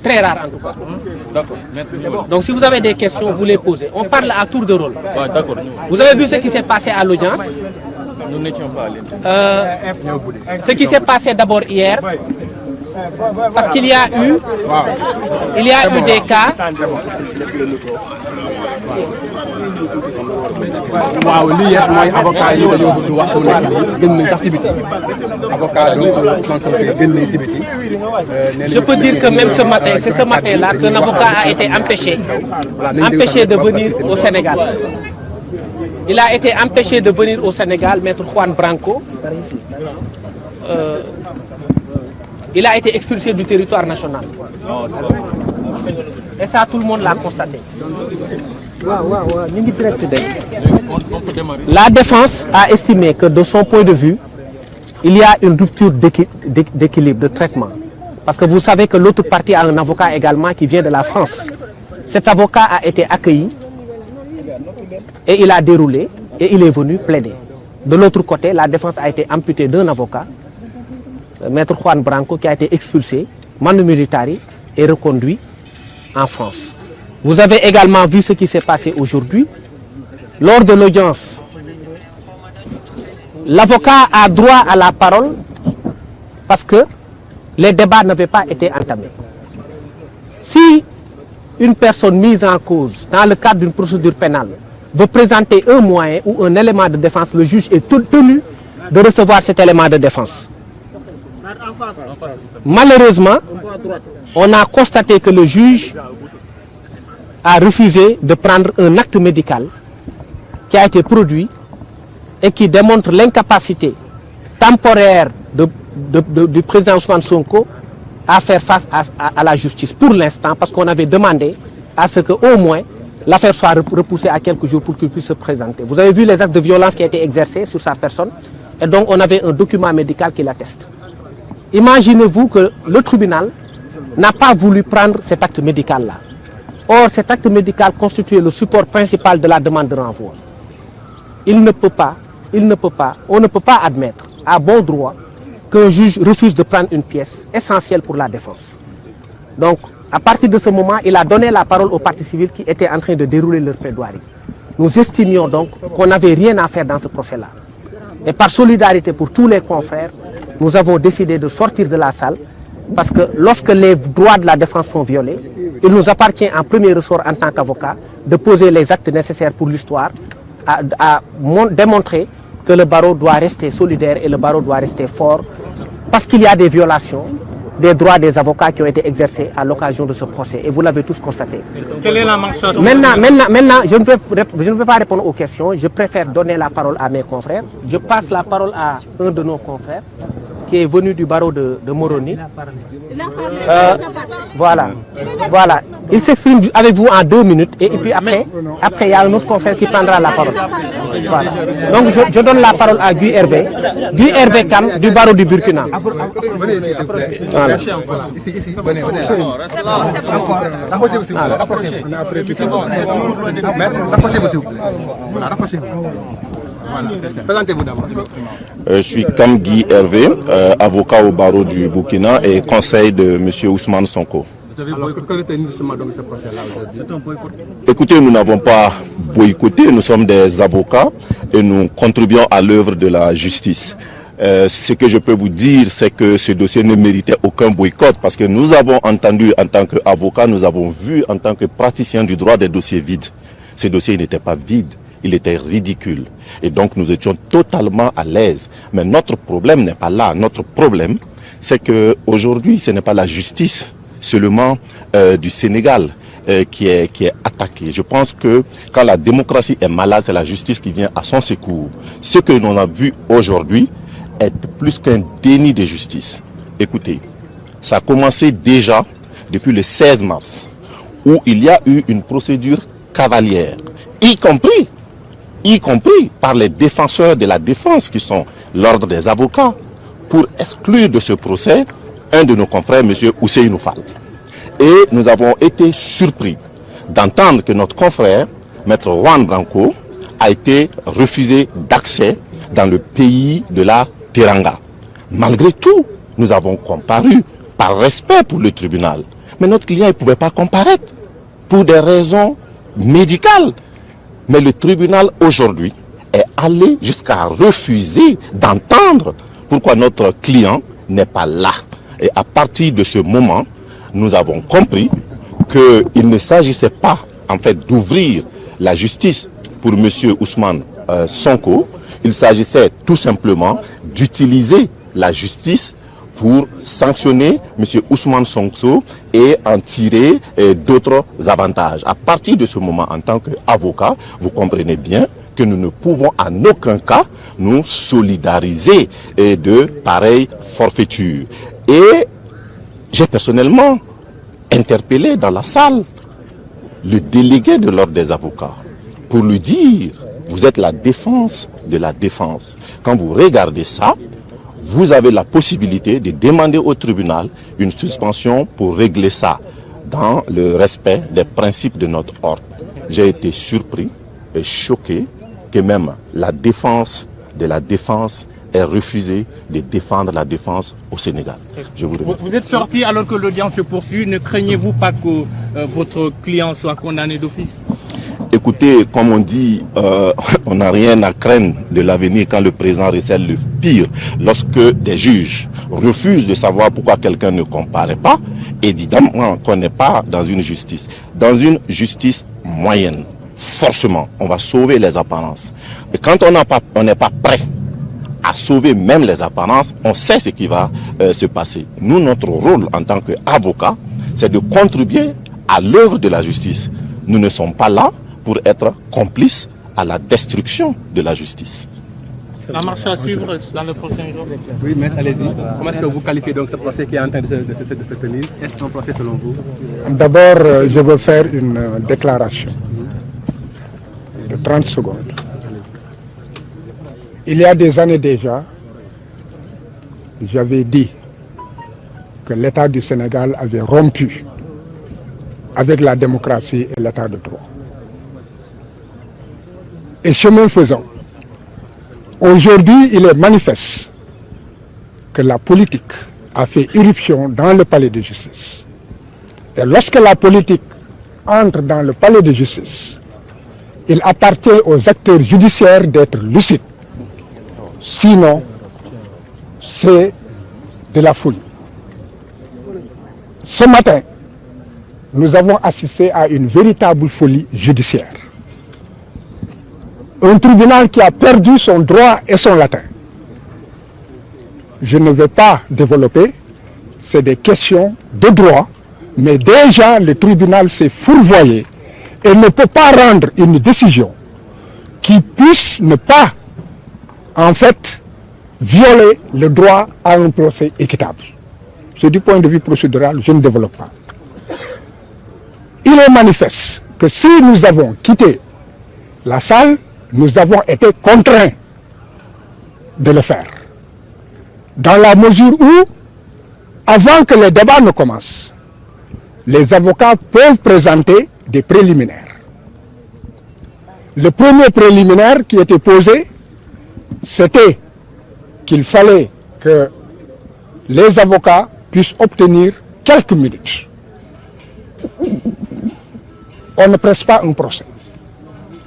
Très rare en tout cas. D'accord. Donc si vous avez des questions, vous les posez. On parle à tour de rôle. Ouais, d'accord. Vous avez vu ce qui s'est passé à l'audience? Nous n'étions pas à l'intérieur. Ce qui s'est passé d'abord hier, parce qu'il y a eu des cas. waaw lii yes mooy avocat yi dañoo bëgg wax fu nekk gën nañ sax si biti avocat donc Ousmane Sonko gën nañ si biti. Je peux dire que même ce matin, c'est ce matin-là qu'un avocat a été empêché de venir au Sénégal. Il a été empêché de venir au Sénégal, Maître Juan Branco. Il a été expulsé du territoire national. Et ça, tout le monde l'a constaté. La défense a estimé que de son point de vue, il y a une rupture d'équilibre, de traitement. Parce que vous savez que l'autre partie a un avocat également qui vient de la France. Cet avocat a été accueilli et il a déroulé et il est venu plaider. De l'autre côté, la défense a été amputée d'un avocat, Maître Juan Branco, qui a été expulsé, manu militari, et reconduit en France. Vous avez également vu ce qui s'est passé aujourd'hui. Lors de l'audience, l'avocat a droit à la parole parce que les débats n'avaient pas été entamés. Si une personne mise en cause dans le cadre d'une procédure pénale veut présenter un moyen ou un élément de défense, le juge est tenu de recevoir cet élément de défense. Malheureusement, on a constaté que le juge a refusé de prendre un acte médical qui a été produit et qui démontre l'incapacité temporaire du président Ousmane Sonko à faire face à la justice pour l'instant, parce qu'on avait demandé à ce qu'au moins l'affaire soit repoussée à quelques jours pour qu'il puisse se présenter. Vous avez vu les actes de violence qui ont été exercés sur sa personne et donc on avait un document médical qui l'atteste. Imaginez-vous que le tribunal n'a pas voulu prendre cet acte médical-là. Or, cet acte médical constitue le support principal de la demande de renvoi. On ne peut pas admettre à bon droit qu'un juge refuse de prendre une pièce essentielle pour la défense. Donc, à partir de ce moment, il a donné la parole aux parties civiles qui étaient en train de dérouler leur plaidoirie. Nous estimions donc qu'on n'avait rien à faire dans ce procès-là. Et par solidarité pour tous les confrères, nous avons décidé de sortir de la salle parce que lorsque les droits de la défense sont violés, il nous appartient en premier ressort en tant qu'avocat de poser les actes nécessaires pour l'histoire, à démontrer que le barreau doit rester solidaire et le barreau doit rester fort parce qu'il y a des violations des droits des avocats qui ont été exercés à l'occasion de ce procès. Et vous l'avez tous constaté. Quelle est la mention? Maintenant, je ne vais pas répondre aux questions. Je préfère donner la parole à mes confrères. Je passe la parole à un de nos confrères qui est venu du barreau de Moroni. Voilà. Il s'exprime avec vous en 2 minutes et puis après, il y a un autre confrère qui prendra la parole. Voilà. Donc je donne la parole à Guy Hervé Kam du barreau du Burkina. Venez ici, s'il vous plaît. Voilà. Ici, venez. Rapprochez-vous, s'il vous plaît. Voilà, rapprochez-vous. Voilà. Présentez-vous d'abord. Je suis Kam Guy Hervé, avocat au barreau du Burkina et conseil de M. Ousmane Sonko. Alors, que retenez-vous justement dans ce procès-là aujourd'hui? Écoutez, nous n'avons pas boycotté, nous sommes des avocats et nous contribuons à l'œuvre de la justice. Ce que je peux vous dire, c'est que ce dossier ne méritait aucun boycott parce que nous avons entendu en tant qu'avocat, nous avons vu en tant que praticien du droit des dossiers vides. Ce dossier n'était pas vide, il était ridicule. Et donc nous étions totalement à l'aise. Mais notre problème n'est pas là. Notre problème, c'est qu'aujourd'hui, ce n'est pas la justice seulement du Sénégal qui est attaquée. Je pense que quand la démocratie est malade, c'est la justice qui vient à son secours. Ce que l'on a vu aujourd'hui est plus qu'un déni de justice. Écoutez, ça a commencé déjà depuis le 16 mars, où il y a eu une procédure cavalière, y compris par les défenseurs de la défense qui sont l'ordre des avocats, pour exclure de ce procès un de nos confrères, M. Ousseynou Fall. Et nous avons été surpris d'entendre que notre confrère, Maître Juan Branco, a été refusé d'accès dans le pays de la Teranga. Malgré tout, nous avons comparu par respect pour le tribunal. Mais notre client ne pouvait pas comparaître pour des raisons médicales. Mais le tribunal aujourd'hui est allé jusqu'à refuser d'entendre pourquoi notre client n'est pas là. Et à partir de ce moment, nous avons compris qu'il ne s'agissait pas en fait d'ouvrir la justice pour M. Ousmane Sonko. Il s'agissait tout simplement d'utiliser la justice pour sanctionner M. Ousmane Sonko et en tirer d'autres avantages. À partir de ce moment, en tant qu'avocat, vous comprenez bien que nous ne pouvons en aucun cas nous solidariser de pareilles forfaitures. Et j'ai personnellement interpellé dans la salle le délégué de l'ordre des avocats pour lui dire, vous êtes la défense de la défense. Quand vous regardez ça, vous avez la possibilité de demander au tribunal une suspension pour régler ça dans le respect des principes de notre ordre. J'ai été surpris et choqué que même la défense de la défense ait refusé de défendre la défense au Sénégal. Je vous remercie. Vous êtes sorti alors que l'audience se poursuit. Ne craignez-vous pas que votre client soit condamné d'office? Écoutez, comme on dit, on n'a rien à craindre de l'avenir quand le présent recèle le pire. Lorsque des juges refusent de savoir pourquoi quelqu'un ne comparaît pas, évidemment qu'on n'est pas dans une justice. Dans une justice moyenne, forcément, on va sauver les apparences. Et quand on n'est pas prêt à sauver même les apparences, on sait ce qui va se passer. Nous, notre rôle en tant qu'avocats, c'est de contribuer à l'œuvre de la justice. Nous ne sommes pas là pour être complices à la destruction de la justice. La marche à suivre dans le prochain jour. Oui, maître, allez-y. Comment est-ce que vous qualifiez donc ce procès qui est en train de se tenir? Est-ce un procès selon vous? D'abord, je veux faire une déclaration de 30 secondes. Il y a des années déjà, j'avais dit que l'État du Sénégal avait rompu avec la démocratie et l'État de droit. Et chemin faisant, aujourd'hui, il est manifeste que la politique a fait irruption dans le palais de justice. Et lorsque la politique entre dans le palais de justice, il appartient aux acteurs judiciaires d'être lucides. Sinon, c'est de la folie. Ce matin, nous avons assisté à une véritable folie judiciaire. Un tribunal qui a perdu son droit et son latin. Je ne vais pas développer, c'est des questions de droit, mais déjà le tribunal s'est fourvoyé et ne peut pas rendre une décision qui puisse ne pas, en fait, violer le droit à un procès équitable. C'est du point de vue procédural, je ne développe pas. Il est manifeste que si nous avons quitté la salle, nous avons été contraints de le faire. Dans la mesure où, avant que les débats ne commencent, les avocats peuvent présenter des préliminaires. Le premier préliminaire qui était posé, c'était qu'il fallait que les avocats puissent obtenir quelques minutes. On ne presse pas un procès.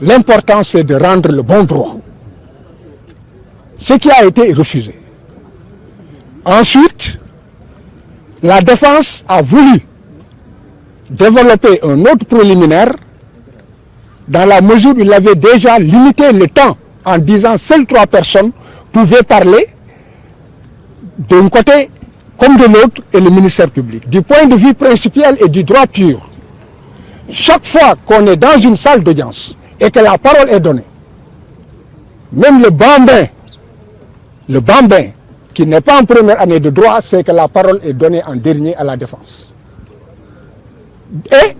L'important, c'est de rendre le bon droit. Ce qui a été refusé. Ensuite, la défense a voulu développer un autre préliminaire dans la mesure où il avait déjà limité le temps en disant seules 3 personnes pouvaient parler d'un côté comme de l'autre et le ministère public. Du point de vue principiel et du droit pur, chaque fois qu'on est dans une salle d'audience et que la parole est donnée, même le bambin qui n'est pas en première année de droit, c'est que la parole est donnée en dernier à la défense. Et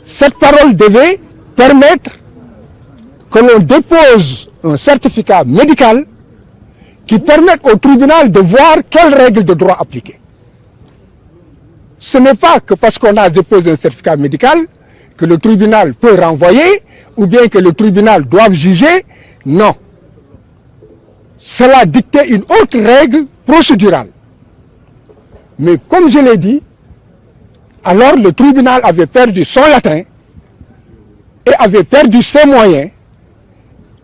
cette parole devait permettre que l'on dépose un certificat médical qui permette au tribunal de voir quelles règles de droit appliquer. Ce n'est pas que parce qu'on a déposé un certificat médical que le tribunal peut renvoyer ou bien que le tribunal doit juger. Non. Cela dictait une autre règle procédurale. Mais comme je l'ai dit, alors le tribunal avait perdu son latin et avait perdu ses moyens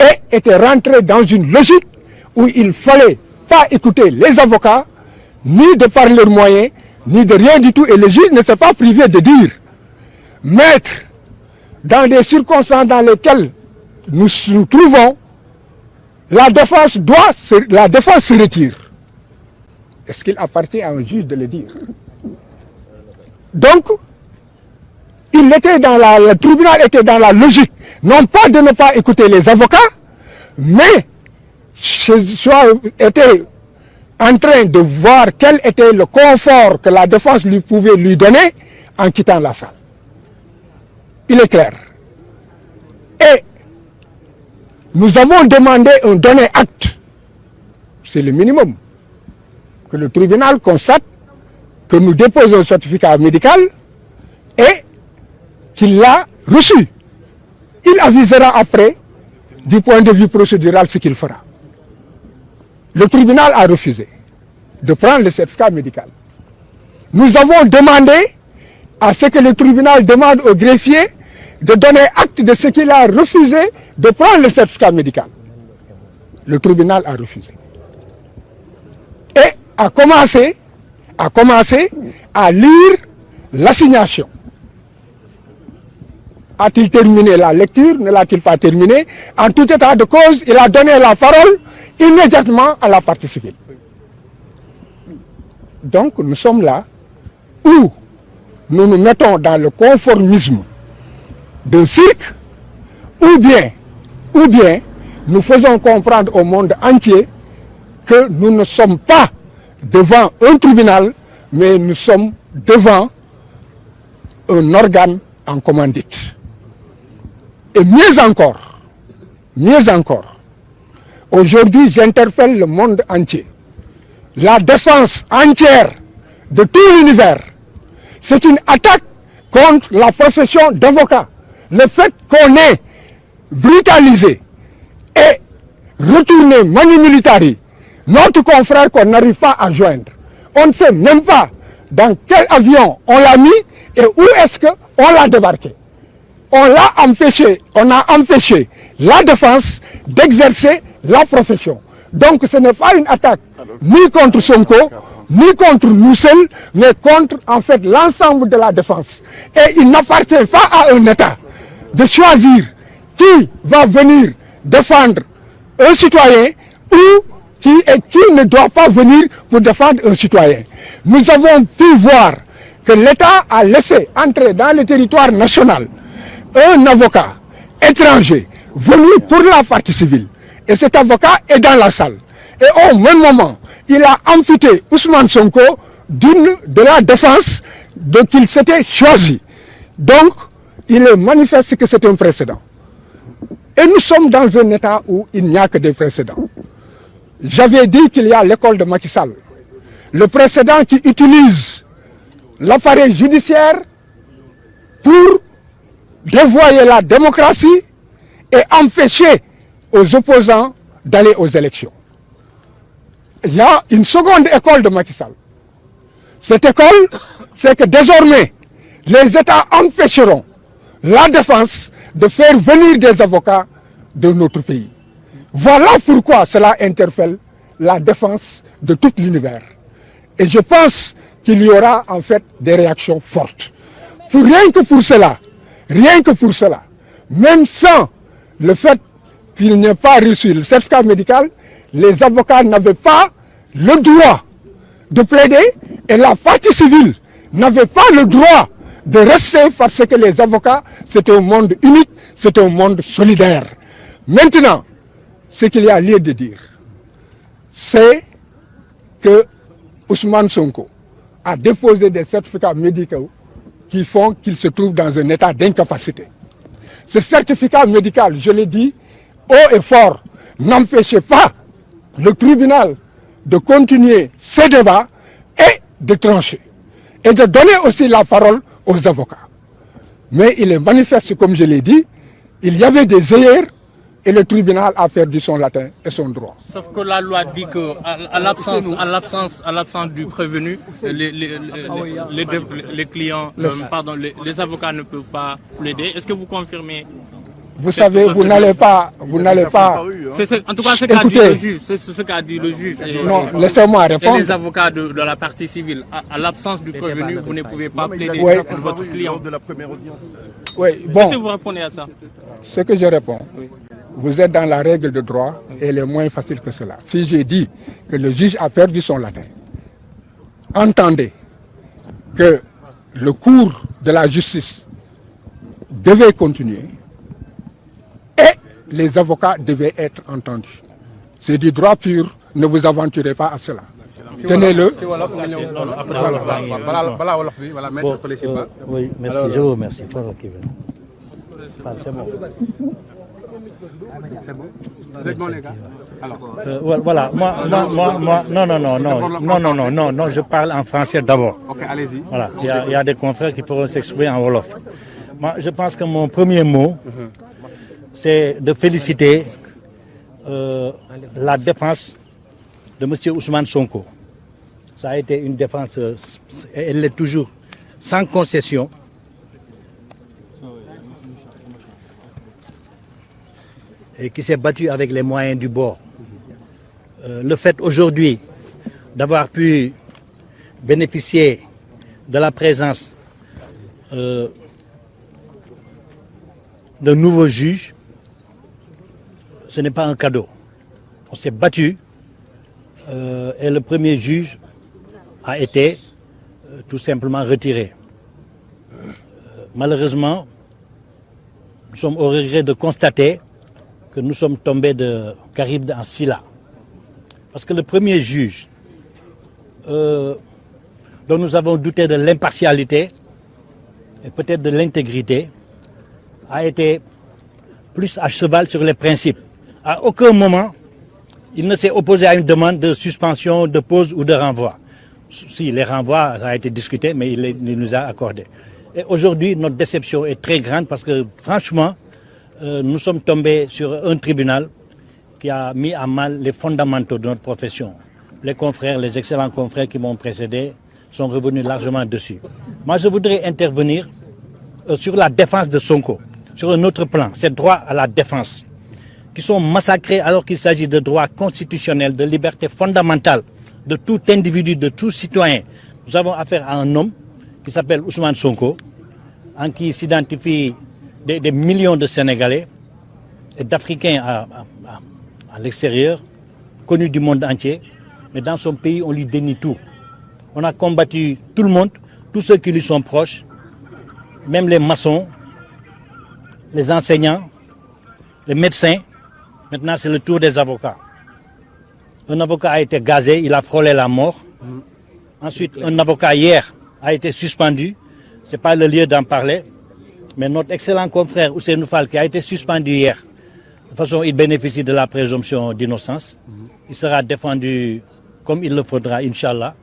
et était rentré dans une logique où il ne fallait pas écouter les avocats, ni de par leurs moyens, ni de rien du tout. Et le juge ne s'est pas privé de dire, maître, dans des circonstances dans lesquelles nous nous trouvons, la défense se retire. Est-ce qu'il appartient à un juge de le dire? Donc, le tribunal était dans la logique, non pas de ne pas écouter les avocats, mais était en train de voir quel était le confort que la défense pouvait lui donner en quittant la salle. Il est clair. Et nous avons demandé un donné acte. C'est le minimum. Que le tribunal constate que nous déposons un certificat médical et qu'il l'a reçu. Il avisera après, du point de vue procédural, ce qu'il fera. Le tribunal a refusé de prendre le certificat médical. Nous avons demandé à ce que le tribunal demande au greffier de donner acte de ce qu'il a refusé de prendre le certificat médical. Le tribunal a refusé. Et a commencé à lire l'assignation. A-t-il terminé la lecture? Ne l'a-t-il pas terminé? En tout état de cause, il a donné la parole immédiatement à la partie civile. Donc nous sommes là où nous nous mettons dans le conformisme d'un cirque, ou bien nous faisons comprendre au monde entier que nous ne sommes pas devant un tribunal, mais nous sommes devant un organe en commandite. Et mieux encore, aujourd'hui j'interpelle le monde entier. La défense entière de tout l'univers, c'est une attaque contre la profession d'avocat. Le fait qu'on ait brutalisé et retourné manu militari notre confrère qu'on n'arrive pas à joindre. On ne sait même pas dans quel avion on l'a mis et où est-ce qu'on l'a débarqué. On a empêché la défense d'exercer la profession. Donc ce n'est pas une attaque ni contre Sonko, ni contre nous seuls, mais contre en fait l'ensemble de la défense. Et il n'appartient pas à un État de choisir qui va venir défendre un citoyen ou qui ne doit pas venir pour défendre un citoyen. Nous avons pu voir que l'État a laissé entrer dans le territoire national un avocat étranger venu pour la partie civile. Et cet avocat est dans la salle. Et au même moment, il a amputé Ousmane Sonko de la défense qu'il s'était choisi. Donc, il est manifeste que c'est un précédent. Et nous sommes dans un État où il n'y a que des précédents. J'avais dit qu'il y a l'école de Macky Sall. Le précédent qui utilise l'appareil judiciaire pour dévoyer la démocratie et empêcher aux opposants d'aller aux élections. Il y a une seconde école de Macky Sall. Cette école, c'est que désormais, les États empêcheront la défense de faire venir des avocats de notre pays. Voilà pourquoi cela interpelle la défense de tout l'univers. Et je pense qu'il y aura en fait des réactions fortes. Rien que pour cela, même sans le fait qu'il n'ait pas reçu le certificat médical, les avocats n'avaient pas le droit de plaider et la partie civile n'avait pas le droit de rester parce que les avocats, c'est un monde unique, c'est un monde solidaire. Maintenant, ce qu'il y a lieu de dire, c'est que Ousmane Sonko a déposé des certificats médicaux qui font qu'il se trouve dans un état d'incapacité. Ce certificat médical, je l'ai dit, haut et fort, n'empêchait pas le tribunal de continuer ses débats et de trancher. Et de donner aussi la parole aux avocats. Mais il est manifeste, comme je l'ai dit, il y avait des erreurs et le tribunal a perdu son latin et son droit. Sauf que la loi dit que à l'absence du prévenu, les clients, les avocats ne peuvent pas plaider. Est-ce que vous confirmez? Vous savez, vous n'allez pas. En tout cas, c'est ce qu'a dit le juge. Non, laissez-moi répondre. Et les avocats de la partie civile, à l'absence du prévenu, vous ne pouvez pas plaider pour votre client. Oui, bon. Qu'est-ce que vous répondez à ça? Ce que je réponds, vous êtes dans la règle de droit et elle est moins facile que cela. Si j'ai dit que le juge a perdu son latin, entendez que le cours de la justice devait continuer et les avocats devaient être entendus. C'est du droit pur, ne vous aventurez pas à cela. Tenez-le. Oui, merci, je vous remercie. C'est bon. Voilà, moi, non, je parle en français d'abord. Ok, allez-y. Voilà, il y a des confrères qui pourront s'exprimer en Wolof. Moi, je pense que mon premier mot, c'est de féliciter la défense de M. Ousmane Sonko. Ça a été une défense, elle l'est toujours, sans concession. Et qui s'est battu avec les moyens du bord. Le fait aujourd'hui d'avoir pu bénéficier de la présence de nouveaux juges, ce n'est pas un cadeau. On s'est battu et le premier juge a été tout simplement retiré. Malheureusement, nous sommes au regret de constater que nous sommes tombés de Caribde en Silla. Parce que le premier juge, dont nous avons douté de l'impartialité et peut-être de l'intégrité, a été plus à cheval sur les principes. À aucun moment, il ne s'est opposé à une demande de suspension, de pause ou de renvoi. Si, les renvois, ça a été discuté, mais il nous a accordé. Et aujourd'hui, notre déception est très grande parce que, franchement, nous sommes tombés sur un tribunal qui a mis à mal les fondamentaux de notre profession. Les confrères, les excellents confrères qui m'ont précédé sont revenus largement dessus. Moi, je voudrais intervenir sur la défense de Sonko, sur un autre plan, ces droits à la défense, qui sont massacrés alors qu'il s'agit de droits constitutionnels, de libertés fondamentales, de tout individu, de tout citoyen. Nous avons affaire à un homme qui s'appelle Ousmane Sonko, en qui s'identifient des millions de Sénégalais et d'Africains à l'extérieur, connus du monde entier, mais dans son pays, on lui dénie tout. On a combattu tout le monde, tous ceux qui lui sont proches, même les maçons, les enseignants, les médecins. Maintenant, c'est le tour des avocats. Un avocat a été gazé, il a frôlé la mort. Ensuite, un avocat hier a été suspendu. Ce n'est pas le lieu d'en parler. Mais notre excellent confrère Ousseynou Fall, qui a été suspendu hier, de toute façon, il bénéficie de la présomption d'innocence. Il sera défendu comme il le faudra, Inch'Allah.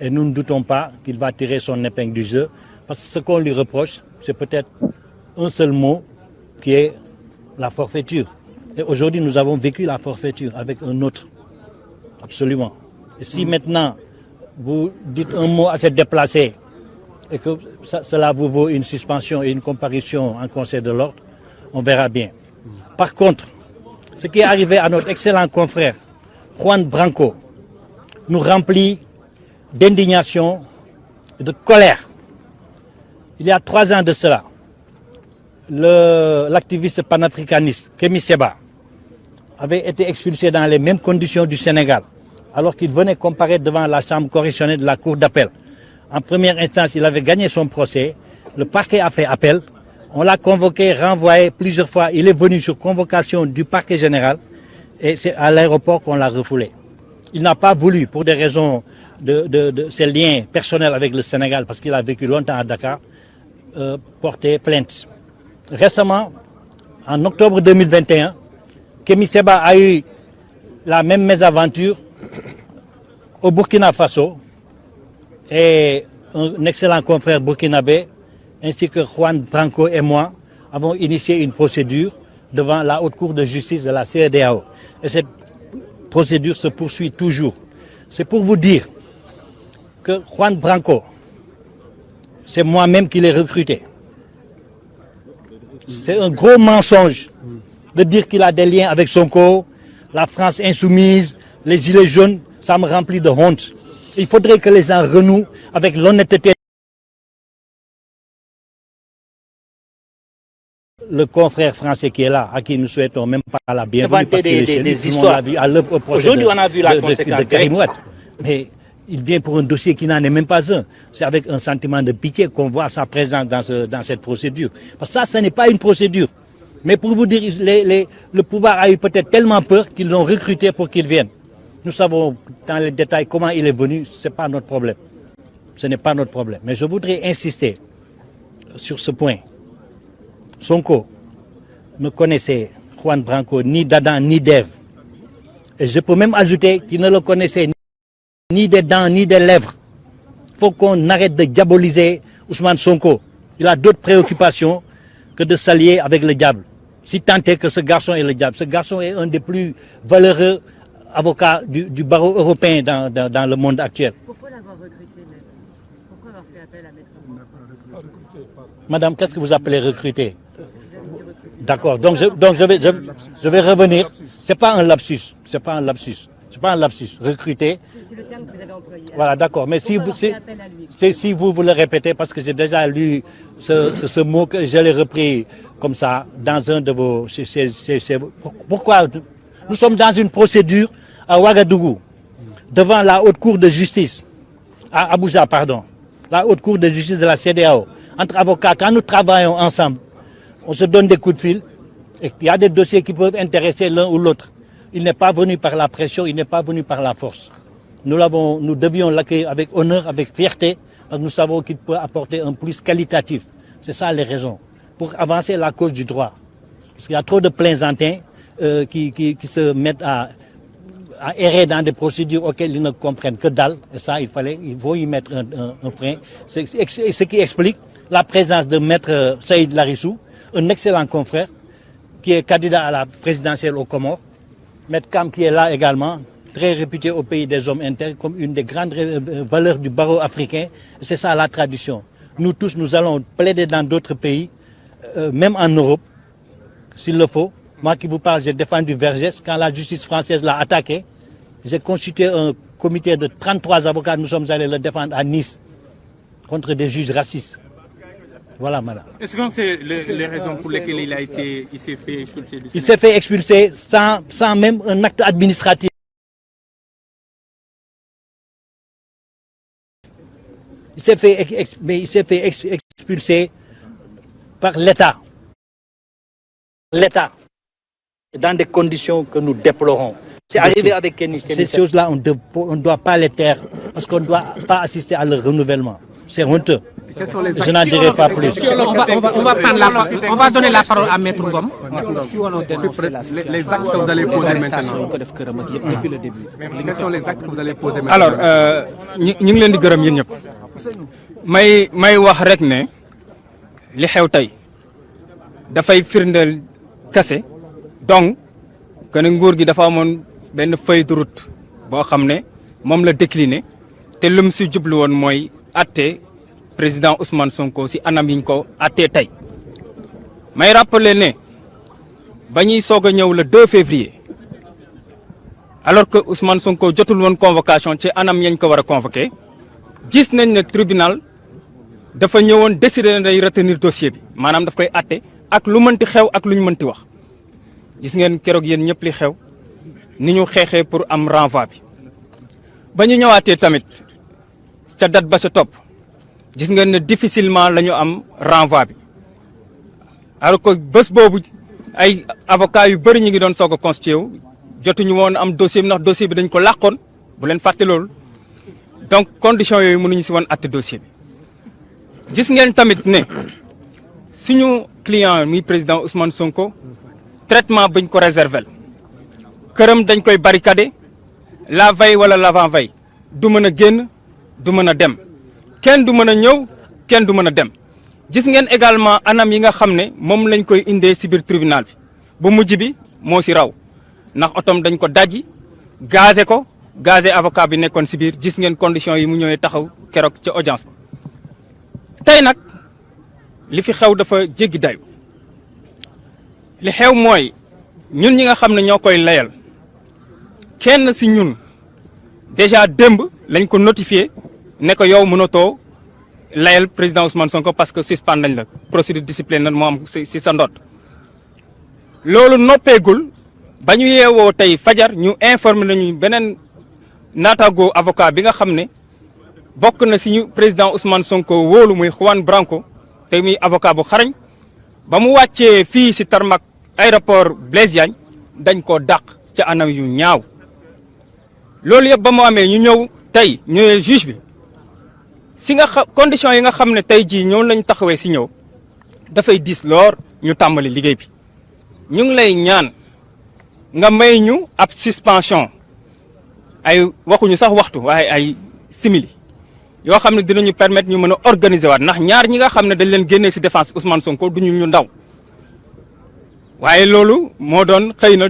Et nous ne doutons pas qu'il va tirer son épingle du jeu. Parce que ce qu'on lui reproche, c'est peut-être un seul mot, qui est la forfaiture. Et aujourd'hui, nous avons vécu la forfaiture avec un autre. Absolument. Et si maintenant, vous dites un mot assez déplacé, et que cela vous vaut une suspension et une comparution en Conseil de l'ordre, on verra bien. Par contre, ce qui est arrivé à notre excellent confrère, Juan Branco, nous remplit d'indignation et de colère. Il y a 3 ans de cela, l'activiste panafricaniste Kémi Séba avait été expulsé dans les mêmes conditions du Sénégal, alors qu'il venait comparaître devant la chambre correctionnelle de la Cour d'appel. En première instance, il avait gagné son procès. Le parquet a fait appel. On l'a convoqué, renvoyé plusieurs fois. Il est venu sur convocation du parquet général et c'est à l'aéroport qu'on l'a refoulé. Il n'a pas voulu, pour des raisons de ses liens personnels avec le Sénégal, parce qu'il a vécu longtemps à Dakar, porter plainte. Récemment, en octobre 2021, Kémi Séba a eu la même mésaventure au Burkina Faso et un excellent confrère burkinabé ainsi que Juan Branco et moi, avons initié une procédure devant la Haute Cour de justice de la CEDEAO. Et cette procédure se poursuit toujours. C'est pour vous dire que Juan Branco, c'est moi-même qui l'ai recruté. C'est un gros mensonge de dire qu'il a des liens avec Sonko, la France insoumise, les gilets jaunes. Ça me remplit de honte. Il faudrait que les gens renouent avec l'honnêteté. Le confrère français qui est là, à qui nous souhaitons même pas la bienvenue, parce qu'il est chez nous, des histoires. Aujourd'hui, on a vu la conséquence de Karim Wade. Mais il vient pour un dossier qui n'en est même pas un. C'est avec un sentiment de pitié qu'on voit sa présence dans cette procédure. Parce que ça, ce n'est pas une procédure. Mais pour vous dire, le pouvoir a eu peut-être tellement peur qu'ils l'ont recruté pour qu'il vienne. Nous savons dans les détails comment il est venu, ce n'est pas notre problème. Ce n'est pas notre problème. Mais je voudrais insister sur ce point. Sonko ne connaissait Juan Branco ni d'Adam ni d'Ève. Et je peux même ajouter qu'il ne le connaissait ni des dents ni des lèvres. Il faut qu'on arrête de diaboliser Ousmane Sonko. Il a d'autres préoccupations que de s'allier avec le diable. Si tant est que ce garçon est le diable. Ce garçon est un des plus valeureux avocats du barreau européen dans le monde actuel. Pourquoi l'avoir recruté, maître? Pourquoi avoir fait appel à maître Ngom? Madame, qu'est-ce que vous appelez recruter? D'accord, donc je vais revenir. C'est pas un lapsus. C'est pas un lapsus. C'est pas un lapsus. Recruter. C'est le terme que vous avez employé. Voilà, d'accord. Mais si vous le répétez, parce que j'ai déjà lu ce mot, que je l'ai repris comme ça dans un de vos... Pourquoi? Nous sommes dans une procédure à Ouagadougou, devant la Haute Cour de justice, à Abuja, pardon, la Haute Cour de justice de la CEDEAO, entre avocats. Quand nous travaillons ensemble, on se donne des coups de fil, et il y a des dossiers qui peuvent intéresser l'un ou l'autre. Il n'est pas venu par la pression, il n'est pas venu par la force. Nous devions l'accueillir avec honneur, avec fierté, parce que nous savons qu'il peut apporter un plus qualitatif. C'est ça les raisons, pour avancer la cause du droit. Parce qu'il y a trop de plaisantins qui se mettent à errer dans des procédures auxquelles ils ne comprennent que dalle. Et ça, il faut y mettre un frein. C'est ce qui explique la présence de maître Saïd Larissou, un excellent confrère, qui est candidat à la présidentielle aux Comores. Maître Kam qui est là également, très réputé au pays des hommes intègres comme une des grandes valeurs du barreau africain. C'est ça la tradition. Nous tous, nous allons plaider dans d'autres pays, même en Europe, s'il le faut. Moi qui vous parle, j'ai défendu Vergès. Quand la justice française l'a attaqué, j'ai constitué un comité de 33 avocats. Nous sommes allés le défendre à Nice contre des juges racistes. Voilà, madame. Est-ce que c'est les raisons pour lesquelles il s'est fait expulser du Sénégal? Il s'est fait expulser sans même un acte administratif. Il s'est fait expulser par l'État. L'État, dans des conditions que nous déplorons. C'est arrivé avec Kenny. Ces choses-là, on ne doit pas les taire, parce qu'on ne doit pas assister à leur renouvellement. C'est honteux. Je n'en dirai pas plus. On va donner la parole à Maître Ngom. Les actes que vous allez poser maintenant. Quels sont les actes que vous allez poser maintenant? Alors, ñu ngi leen di gërëm yéen ñëpp. may wax rek ne li xew tey dafay firndeel kase donc que ne nguur gi dafa amoon benn feuille de route boo xam ne moom la décliné te lum si jublu woon mooy atte président Ousmane Sonko si anam yiñ ko attee tey may rappeler ne ba ñuy soog a ñëw le 2 février alors que Ousmane Sonko jotul woon convocation ci anam yañ ko war a convoqué gis nañ ne tribunal dafa ñëwoon décider na day retenir dossier bi maanaam daf koy atte ak lu mënti xew ak lu ñu mënti wax gis ngeen keroog yéen ñëpp li xew ni ñu xeexee pour am renvoi bi ba ñu ñëwaatee tamit ca date ba sa topp gis ngeen ne difficilement la ñu am renvoi bi alors que bés boobu ay avocats yu bëri ñu ngi doon soog a constitué wu jotuñu woon am dossier bi ndax dossier bi dañ ko làqoon bu leen fàtte loolu donc conditions yooyu mënuñu si woon atte dossier bi gis ngeen tamit ne suñu client mi président Ousmane Sonko traitement bañ ko réserver këram dañ koy barricader la veille wala l'avant-veille du mën a génn du mën a dem kenn du mën a ñëw kenn du mën a dem gis ngeen également anam yi nga xam ne moom lañ koy indee si biir tribunal bi bu mujj bi moo si raw ndax otom dañ ko dajji gazé ko gazé avocat bi nekkoon si biir gis ngeen conditions yi mu ñëwee taxaw keroog ca audience ba tey nag li fi xew dafa jéggi dayu li xew mooy ñun ñi nga xam ne ñoo koy layal kenn si ñun déjà démb lañ ko notifié ne ko yow mënatoo layal président Ousmane Sonko parce que suspend nañ la procédure disciplinaire moo am si sa ndoot loolu noppeegul ba ñu yeewoo tey fajar ñu informé nañu beneen naataango avocat bi nga xam ne bokk na si ñu président Ousmane Sonko wóolu muy Juan Branco te muy avocat bu xarañ ba mu wàccee fii si tarmac aéroport Blaise Diagne dañ koo dàq ca anam yu ñaaw loolu yëpp ba mu amee ñu ñëw tey ñëwee juge bi si nga conditions yi nga xam ne tey jii ñoom lañu taxawee si ñëw dafay diis loor ñu tàmbali liggéey bi ñu ngi lay ñaan nga may ñu ab suspension ay waxuñu sax waxtu waaye ay simili yoo xam ne dinañu permettre ñu mën a organiser waat ndax ñaar ñi nga xam ne dañ leen génnee si défense Ousmane Sonko duñu ñu ndaw waaye loolu moo doon xëy na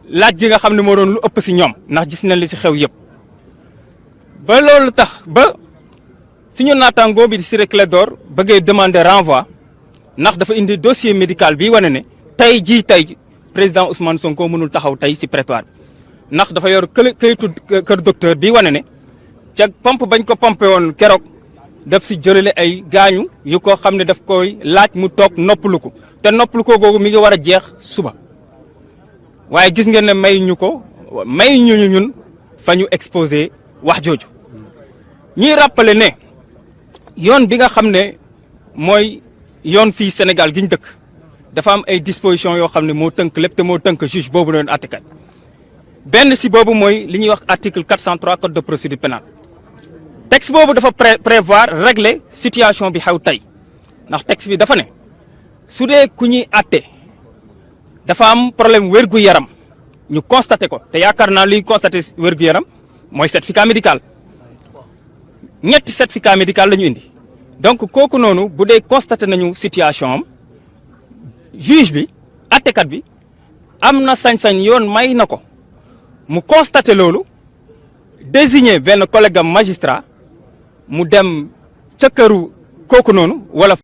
laaj gi nga xam ne moo doon lu ëpp si ñoom ndax gis nañ li si xew yëpp ba loolu tax ba suñu naataangoo bi di Ciré Clédor bëggee demander renvoi ndax dafa indi dossier médical bi wane ne tey président Ousmane Sonko mënul taxaw tey si prétoire bi ndax dafa yor këyitu kër docteur bi wane ne ca pompe bañ ko pompé woon keroog daf si jëlale ay gaañu yu ko xam ne daf koy laaj mu toog noppalu ko te noppalu ko googu mi ngi war a jeex suba waaye gis ngeen ne may ñu ñun fa ñu exposé wax jooju ñuy rappeler ne yoon bi nga xam ne mooy yoon fii Sénégal gi ñu dëkk dafa am ay dispositions yoo xam ne moo tënk lépp te moo tënk juge boobu doon àttekat benn si boobu mooy li ñuy wax article 403 code de procédure pénale texte boobu dafa prévoir régler situation bi xew tey ndax texte bi dafa ne su dee ku ñuy àtte dafa am problème wér-gu-yaram ñu constaté ko te yaakaar naa liy constaté wér-gu-yaram mooy certificat médical ñetti certificat médical la ñu indi donc kooku noonu bu dee constaté nañu situation am juge bi àttekat bi am na sañ-sañ yoon may na ko mu constaté loolu désigner benn collègue am magistrat mu dem ca këru kooku noonu wala